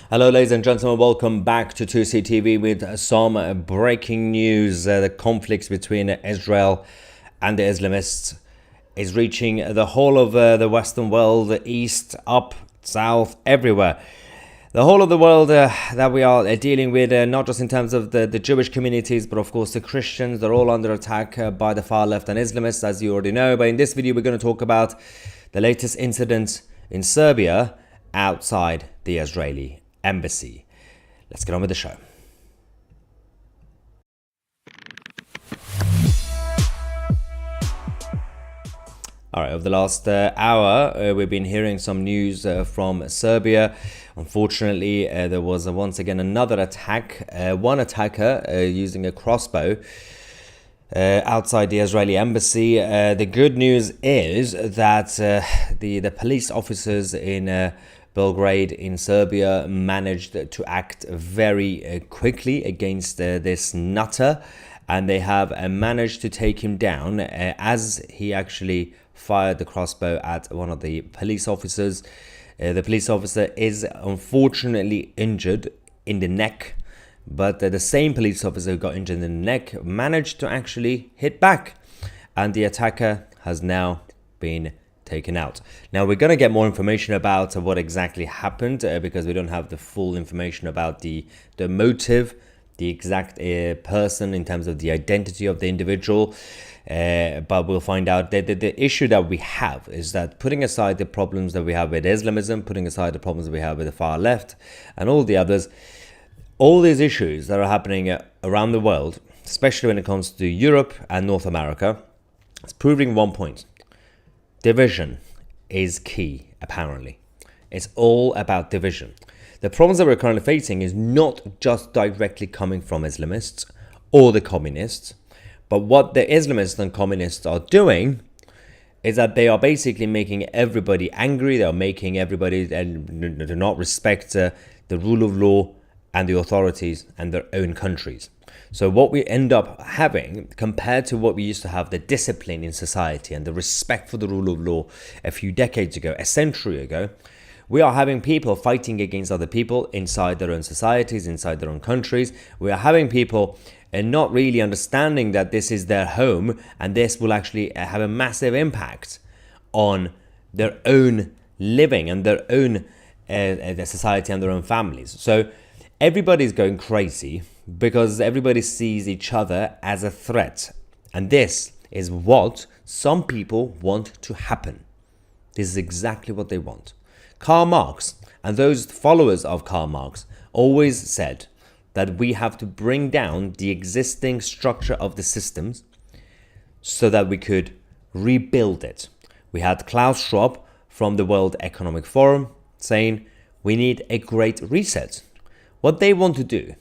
Hello, ladies and gentlemen. Welcome back to 2CTV with some breaking news. The conflicts between Israel and the Islamists is reaching the whole of the Western world, east, up, south, everywhere. The whole of the world that we are dealing with, not just in terms of the Jewish communities, but of course the Christians, they're all under attack by the far left and Islamists, as you already know. But in this video, we're going to talk about the latest incident in Serbia outside the Israeli embassy. Let's get on with the show. All right, over the last hour, we've been hearing some news from Serbia. Unfortunately, there was once again another attack. One attacker using a crossbow outside the Israeli embassy. The good news is that the police officers in Belgrade in Serbia managed to act very quickly against this nutter, and they have managed to take him down as he actually fired the crossbow at one of the police officers. The police officer is unfortunately injured in the neck, but the same police officer who got injured in the neck managed to actually hit back, and the attacker has now been taken out. Now we're going to get more information about what exactly happened because we don't have the full information about the motive, the exact person in terms of the identity of the individual. But we'll find out that the issue that we have is that, putting aside the problems that we have with Islamism, putting aside the problems that we have with the far left and all the others, all these issues that are happening around the world, especially when it comes to Europe and North America, it's proving one point. Division is key, apparently. It's all about division. The problems that we're currently facing is not just directly coming from Islamists or the communists, but what the Islamists and communists are doing is that they are basically making everybody angry. They are making everybody do not respect the rule of law and the authorities and their own countries. So what we end up having, compared to what we used to have, the discipline in society and the respect for the rule of law a few decades ago, a century ago, we are having people fighting against other people inside their own societies, inside their own countries. We are having people not really understanding that this is their home, and this will actually have a massive impact on their own living and their own their society and their own families. So everybody's going crazy because everybody sees each other as a threat. And this is what some people want to happen. This is exactly what they want. Karl Marx and those followers of Karl Marx always said that we have to bring down the existing structure of the systems so that we could rebuild it. We had Klaus Schwab from the World Economic Forum saying we need a great reset. What they want to do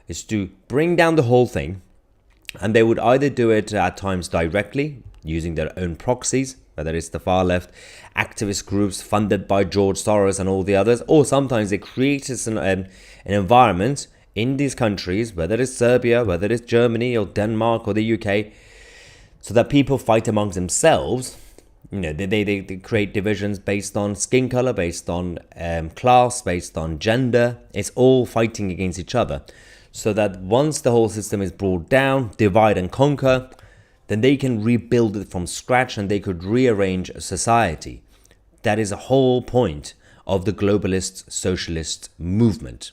is to bring down the whole thing, and they would either do it at times directly using their own proxies, whether it's the far left activist groups funded by George Soros and all the others, or sometimes they create an environment in these countries, whether it's Serbia, whether it's Germany or Denmark or the UK, so that people fight amongst themselves. You know, they create divisions based on skin color, based on class, based on gender. It's all fighting against each other, so that once the whole system is brought down, divide and conquer, then they can rebuild it from scratch and they could rearrange a society. That is the whole point of the globalist socialist movement.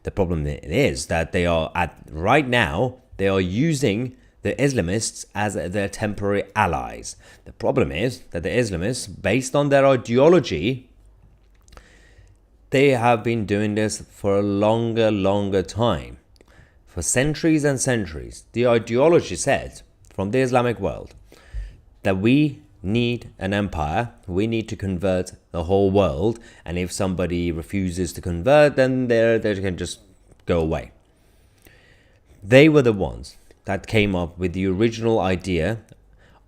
The problem is that they are right now using the Islamists as their temporary allies. The problem is that the Islamists, based on their ideology, they have been doing this for a longer time. For centuries and centuries, the ideology said from the Islamic world that we need an empire, we need to convert the whole world, and if somebody refuses to convert, then they can just go away. They were the ones that came up with the original idea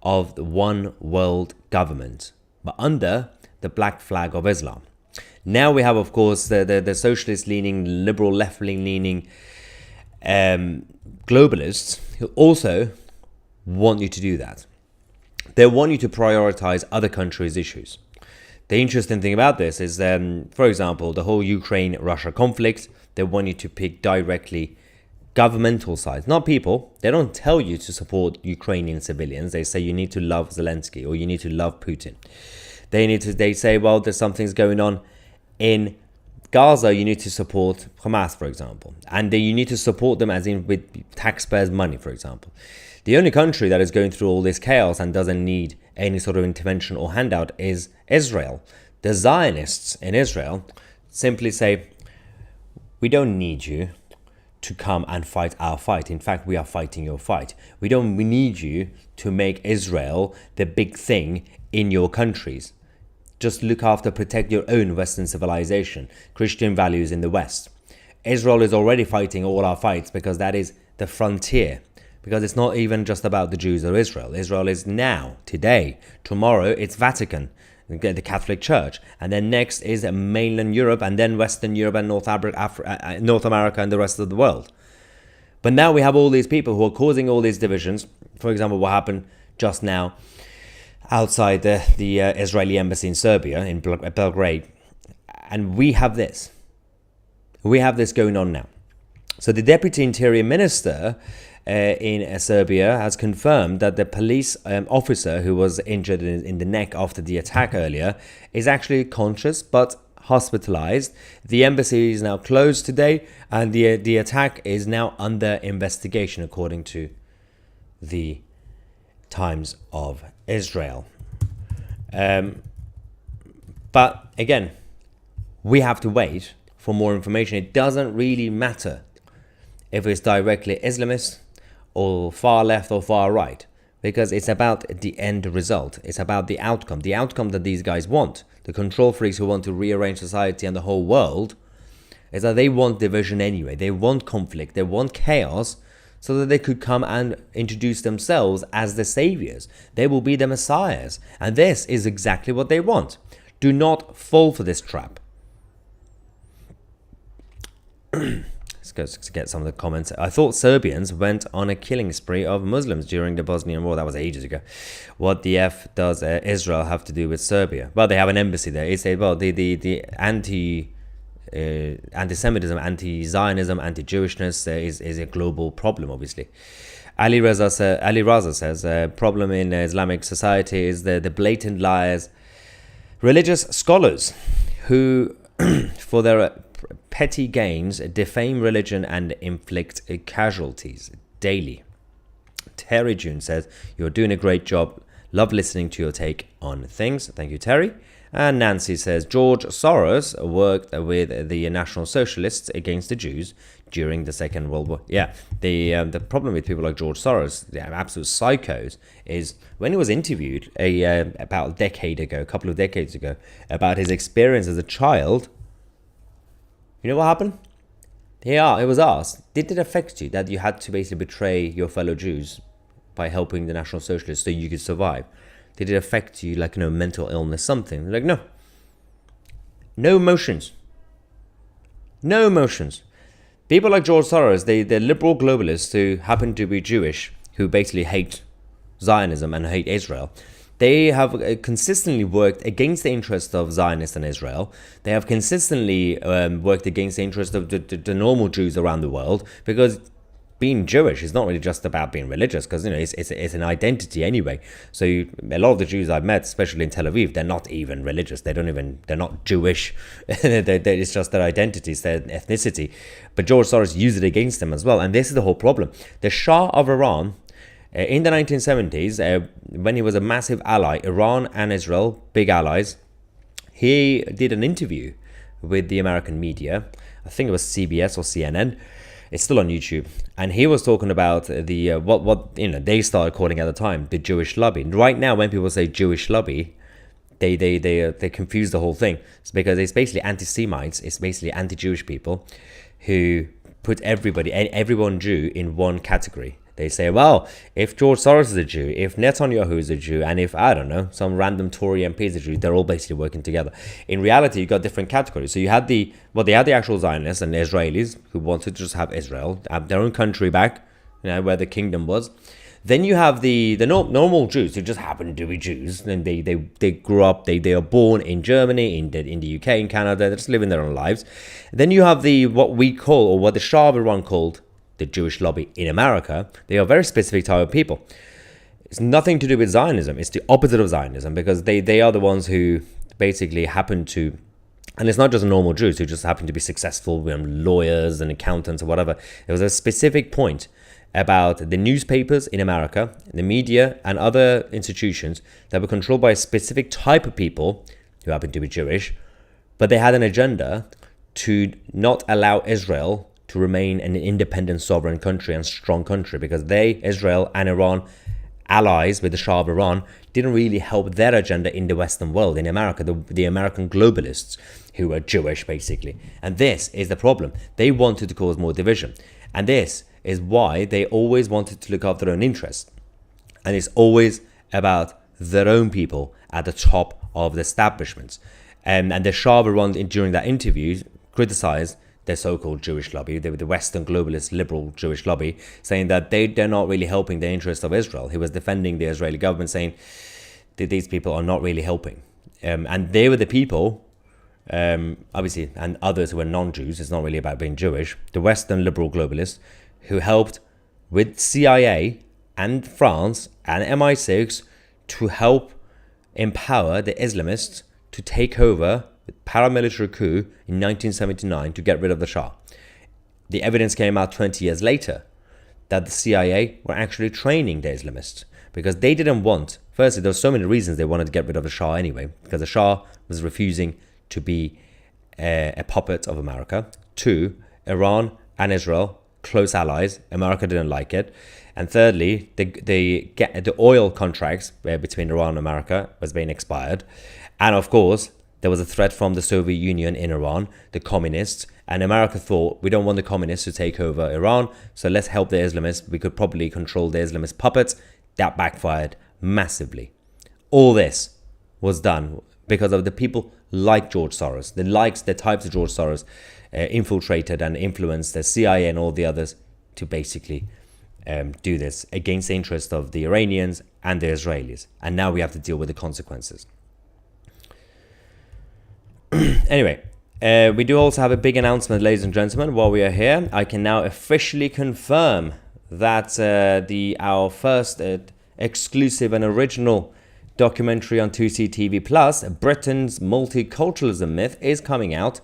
of the one world government, but under the black flag of Islam. Now we have, of course, the socialist-leaning, liberal, left-leaning globalists who also want you to do that. They want you to prioritize other countries' issues. The interesting thing about this is, for example, the whole Ukraine-Russia conflict, they want you to pick directly governmental sides, not people. They don't tell you to support Ukrainian civilians. They say you need to love Zelensky or you need to love Putin. They say, well, there's something's going on in Gaza, you need to support Hamas, for example. And you need to support them as in with taxpayers' money, for example. The only country that is going through all this chaos and doesn't need any sort of intervention or handout is Israel. The Zionists in Israel simply say, we don't need you to come and fight our fight. In fact, we are fighting your fight. We need you to make Israel the big thing in your countries. Just look after, protect your own Western civilization, Christian values in the West. Israel is already fighting all our fights because that is the frontier. Because it's not even just about the Jews or Israel. Israel is now, today, tomorrow, it's Vatican, the Catholic Church. And then next is mainland Europe, and then Western Europe and North America and the rest of the world. But now we have all these people who are causing all these divisions. For example, what happened just now outside the Israeli embassy in Serbia, in Belgrade. And we have this. We have this going on now. So the Deputy Interior Minister in Serbia has confirmed that the police officer who was injured in the neck after the attack earlier is actually conscious but hospitalized. The embassy is now closed today, and the attack is now under investigation according to the Times of Israel. But again, we have to wait for more information. It doesn't really matter if it's directly Islamist or far left or far right, because it's about the end result. It's about the outcome that these guys want. The control freaks who want to rearrange society and the whole world, is that they want division anyway. They want conflict, they want chaos, so that they could come and introduce themselves as the saviors. They will be the messiahs. And this is exactly what they want. Do not fall for this trap. Let's go get some of the comments. I thought Serbians went on a killing spree of Muslims during the Bosnian War. That was ages ago. What the F does Israel have to do with Serbia? Well, they have an embassy there. It's the anti-Semitism, anti-Zionism, anti-Jewishness is a global problem, obviously. Ali Raza says, problem in Islamic society is the blatant liars, religious scholars who, for their petty gains, defame religion and inflict casualties daily. Terry June says, you're doing a great job. Love listening to your take on things. Thank you, Terry. And Nancy says, George Soros worked with the National Socialists against the Jews during the Second World War. Yeah, the problem with people like George Soros, the absolute psychos, is when he was interviewed about a couple of decades ago, about his experience as a child. You know what happened? It was asked, did it affect you that you had to basically betray your fellow Jews by helping the National Socialists so you could survive? Did it affect you, like, mental illness, something? Like, no. No emotions. No emotions. People like George Soros, they're liberal globalists who happen to be Jewish, who basically hate Zionism and hate Israel. They have consistently worked against the interests of Zionists and Israel. They have consistently worked against the interests of the normal Jews around the world, because being Jewish is not really just about being religious, because it's an identity anyway. So a lot of the Jews I've met, especially in Tel Aviv, they're not even religious. They're not Jewish. It's just their identity, it's their ethnicity. But George Soros used it against them as well, and this is the whole problem. The Shah of Iran, in the 1970s, when he was a massive ally, Iran and Israel, big allies, he did an interview with the American media. I think it was CBS or CNN. It's still on YouTube. And he was talking about the what they started calling at the time the Jewish lobby. And right now, when people say Jewish lobby, they confuse the whole thing. It's because it's basically anti-Semites. It's basically anti-Jewish people who put everyone Jew in one category. They say, well, if George Soros is a Jew, if Netanyahu is a Jew, and if, I don't know, some random Tory MP is a Jew, they're all basically working together. In reality, you got different categories. So you had they had the actual Zionists and the Israelis who wanted to just have Israel, have their own country back, where the kingdom was. Then you have the normal Jews who just happen to be Jews, and they grew up, they are born in Germany, in the UK, in Canada, they're just living their own lives. Then you have what we call, or what the Shah of Iran called, the Jewish lobby in America. They are a very specific type of people. It's nothing to do with Zionism. It's the opposite of Zionism, because they are the ones who basically happen to, and it's not just normal Jews who just happen to be successful, lawyers and accountants or whatever. There was a specific point about the newspapers in America, the media and other institutions that were controlled by a specific type of people who happened to be Jewish, but they had an agenda to not allow Israel to remain an independent sovereign country and strong country, because Israel and Iran, allies with the Shah of Iran, didn't really help their agenda in the Western world, in America, the American globalists who were Jewish basically. And this is the problem. They wanted to cause more division. And this is why they always wanted to look after their own interests. And it's always about their own people at the top of the establishments. And the Shah of Iran, during that interview, criticized their so-called Jewish lobby, the Western globalist liberal Jewish lobby, saying that they're not really helping the interests of Israel. He was defending the Israeli government, saying that these people are not really helping. And they were the people, obviously, and others who were non-Jews, it's not really about being Jewish, the Western liberal globalists, who helped with CIA and France and MI6 to help empower the Islamists to take over with paramilitary coup in 1979 to get rid of the Shah. The evidence came out 20 years later that the CIA were actually training the Islamists, because they didn't want, firstly, there were so many reasons they wanted to get rid of the Shah anyway, because the Shah was refusing to be a puppet of America. Two, Iran and Israel, close allies. America didn't like it. And thirdly, the oil contracts between Iran and America was being expired. And of course, there was a threat from the Soviet Union in Iran, the communists, and America thought, we don't want the communists to take over Iran, so let's help the Islamists. We could probably control the Islamist puppets. That backfired massively. All this was done because of the people like George Soros, the types of George Soros infiltrated and influenced the CIA and all the others to basically do this against the interest of the Iranians and the Israelis. And now we have to deal with the consequences. Anyway, we do also have a big announcement, ladies and gentlemen. While we are here, I can now officially confirm that our first exclusive and original documentary on 2C TV Plus, Britain's Multiculturalism Myth, is coming out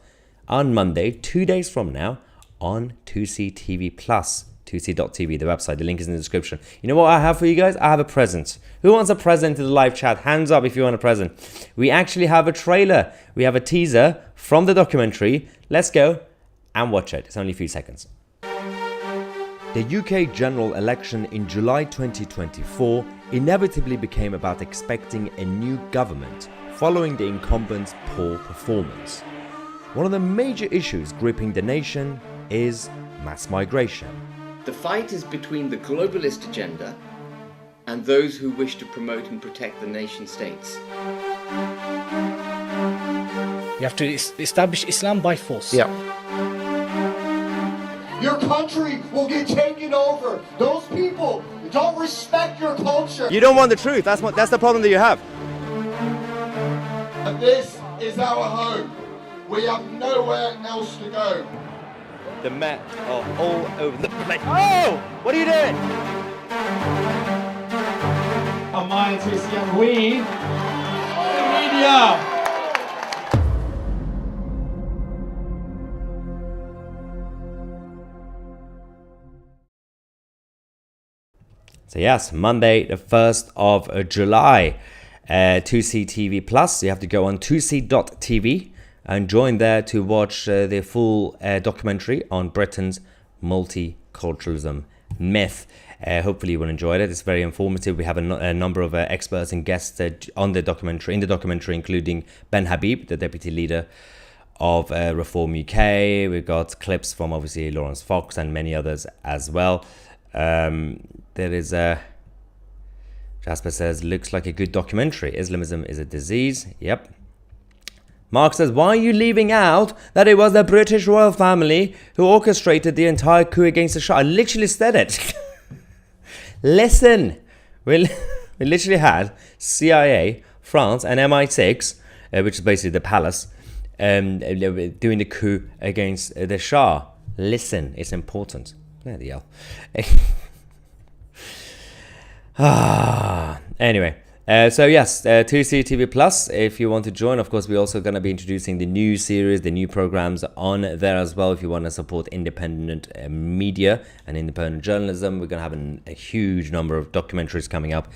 on Monday, 2 days from now, on 2C TV Plus, 2c.tv, the website. The link is in the description. You know what I have for you guys? I have a present. Who wants a present in the live chat? Hands up if you want a present. We actually have a trailer. We have a teaser from the documentary. Let's go and watch it. It's only a few seconds. The UK general election in July 2024 inevitably became about expecting a new government following the incumbent's poor performance. One of the major issues gripping the nation is mass migration. The fight is between the globalist agenda and those who wish to promote and protect the nation states. You have to establish Islam by force. Yeah. Your country will get taken over. Those people don't respect your culture. You don't want the truth. That's the problem that you have. And this is our home. We have nowhere else to go. The Met are all over the place. Oh! What are you doing? Amaya Tusian, we media. So yes, Monday, the 1st of July, 2C TV Plus. You have to go on 2c.tv and join there to watch the full documentary on Britain's multiculturalism myth. Hopefully you will enjoy it. It's very informative. We have a number of experts and guests in the documentary, including Ben Habib, the deputy leader of Reform UK. We've got clips from obviously Lawrence Fox and many others as well. There is Jasper says, looks like a good documentary. Islamism is a disease. Yep. Mark says, why are you leaving out that it was the British royal family who orchestrated the entire coup against the Shah? I literally said it. Listen, we literally had CIA, France, and MI6, which is basically the palace, doing the coup against the Shah. Listen, it's important. Bloody hell. Anyway, so yes, 2C TV Plus, if you want to join. Of course, we're also going to be introducing the new series, the new programs on there as well. If you want to support independent media and independent journalism, we're going to have a huge number of documentaries coming up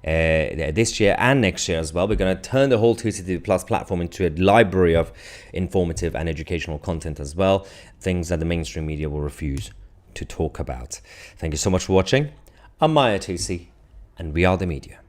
this year and next year as well. We're going to turn the whole 2C TV Plus platform into a library of informative and educational content as well, things that the mainstream media will refuse to talk about. Thank you so much for watching. I'm Maya 2C, and we are the media.